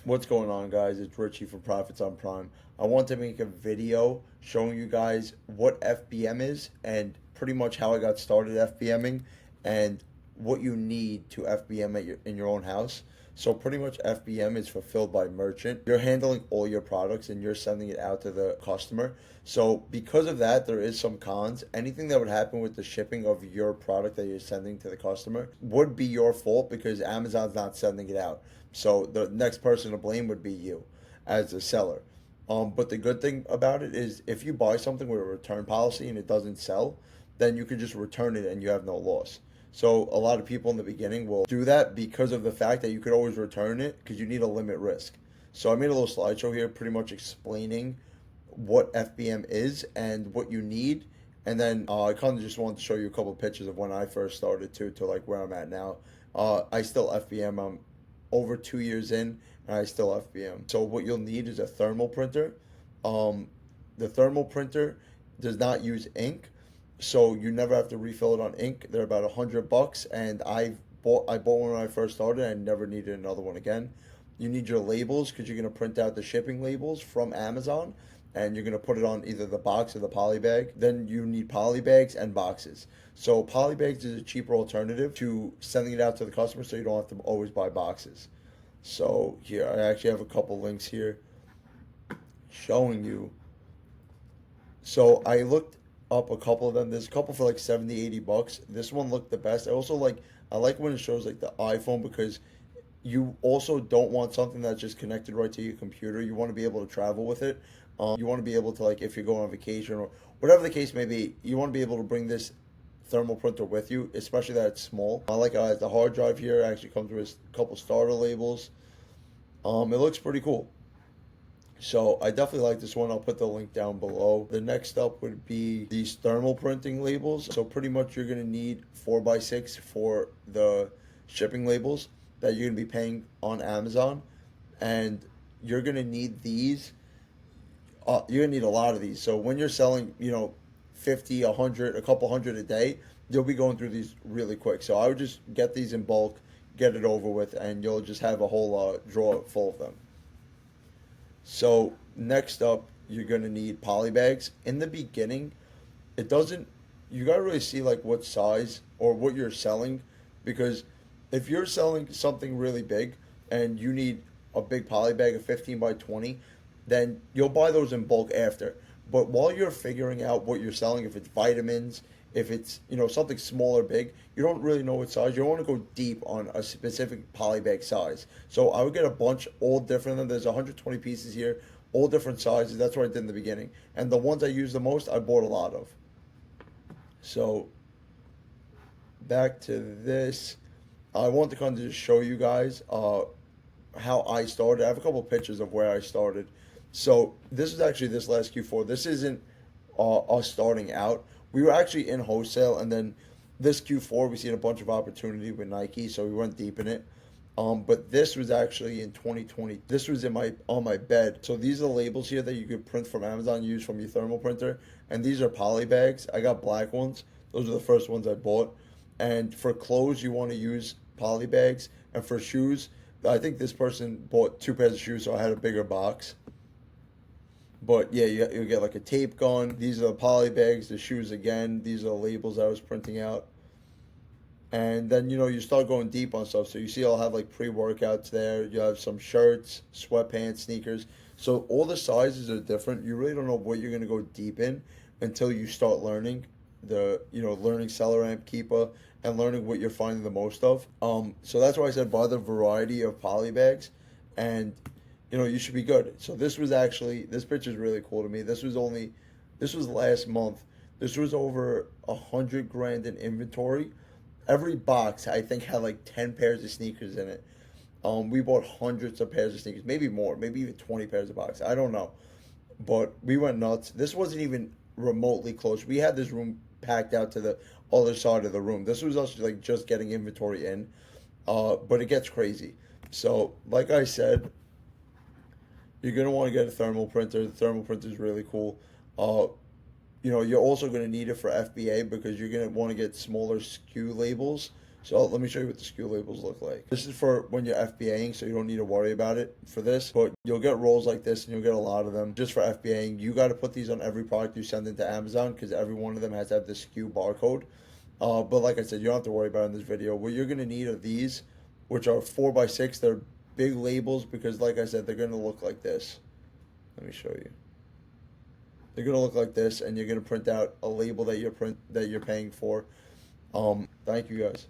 What's going on, guys? It's Richie from Profits on Prime. I want to make a video showing you guys what FBM is and pretty much how I got started FBMing and what you need to FBM in your own house. So pretty much FBM is fulfilled by merchant. You're handling all your products and you're sending it out to the customer. So because of that, there is some cons. Anything that would happen with the shipping of your product that you're sending to the customer would be your fault because Amazon's not sending it out. So the next person to blame would be you as the seller. But the good thing about it is if you buy something with a return policy and it doesn't sell, then you can just return it and you have no loss. So a lot of people in the beginning will do that because of the fact that you could always return it because you need to limit risk. So I made a little slideshow here pretty much explaining what FBM is and what you need. And then I kind of just wanted to show you a couple of pictures of when I first started to like where I'm at now. I still FBM. I'm over 2 years in and I still FBM. So what you'll need is a thermal printer. The thermal printer does not use ink, so you never have to refill it on ink. They're about $100, and I bought one when I first started and never needed another one again. You need your labels because you're going to print out the shipping labels from Amazon and you're going to put it on either the box or the poly bag. Then you need poly bags and boxes. So poly bags is a cheaper alternative to sending it out to the customer so you don't have to always buy boxes. So here, I actually have a couple links here showing you. So I looked up a couple of them. There's a couple for like 70, $80. This one looked the best. I like when it shows like the iPhone because you also don't want something that's just connected right to your computer. You want to be able to travel with it. You want to be able to, like, if you're going on vacation or whatever the case may be, you want to be able to bring this thermal printer with you, especially that it's small. I like the hard drive here. It actually comes with a couple starter labels. It looks pretty cool. So I definitely like this one. I'll put the link down below. The next up would be these thermal printing labels. So pretty much you're going to need 4x6 for the shipping labels that you're going to be paying on Amazon. And you're going to need these. You're going to need a lot of these. So when you're selling, 50, 100, a couple hundred a day, you'll be going through these really quick. So I would just get these in bulk, get it over with, and you'll just have a whole drawer full of them. So next up, you're going to need poly bags. In the beginning, you got to really see like what size or what you're selling, because if you're selling something really big and you need a big poly bag of 15 by 20, then you'll buy those in bulk after. But while you're figuring out what you're selling, if it's vitamins, if it's something small or big, you don't really know what size. You don't want to go deep on a specific poly bag size. So I would get a bunch, all different. There's 120 pieces here, all different sizes. That's what I did in the beginning. And the ones I use the most, I bought a lot of. So back to this, I want to kind of just show you guys how I started. I have a couple of pictures of where I started. So this is actually this last Q4. This isn't us starting out. We were actually in wholesale, and then this Q4 we seen a bunch of opportunity with Nike, so we went deep in it. But this was actually in 2020. This was on my bed. So these are the labels here that you could print from Amazon, use from your thermal printer, and these are poly bags. I got black ones. Those are the first ones I bought. And for clothes, you want to use poly bags, and for shoes, I think this person bought 2 pairs of shoes, so I had a bigger box. But yeah, you get like a tape gun. These are the poly bags, the shoes again. These are the labels I was printing out. And then, you start going deep on stuff. So you see I'll have like pre-workouts there. You have some shirts, sweatpants, sneakers. So all the sizes are different. You really don't know what you're going to go deep in until you start learning learning Seller Amp, Keepa, and learning what you're finding the most of. So that's why I said buy the variety of poly bags, and you should be good. So this picture is really cool to me. This was last month. This was over $100,000 in inventory. Every box I think had like 10 pairs of sneakers in it. We bought hundreds of pairs of sneakers, maybe more, maybe even 20 pairs of boxes. I don't know, but we went nuts. This wasn't even remotely close. We had this room packed out to the other side of the room. This was us like just getting inventory in, but it gets crazy. So like I said, you're going to want to get a thermal printer. The thermal printer is really cool. You're also going to need it for FBA because you're going to want to get smaller SKU labels So let me show you what the SKU labels look like. This is for when you're FBAing, so you don't need to worry about it for this. But you'll get rolls like this, and you'll get a lot of them just for FBAing. You got to put these on every product you send into Amazon because every one of them has to have the SKU barcode. But like I said, you don't have to worry about it in this video. What you're going to need are these, which are 4x6. They're big labels because, like I said, they're going to look like this. Let me show you. They're going to look like this, and you're going to print out a label that you're paying for. Thank you guys.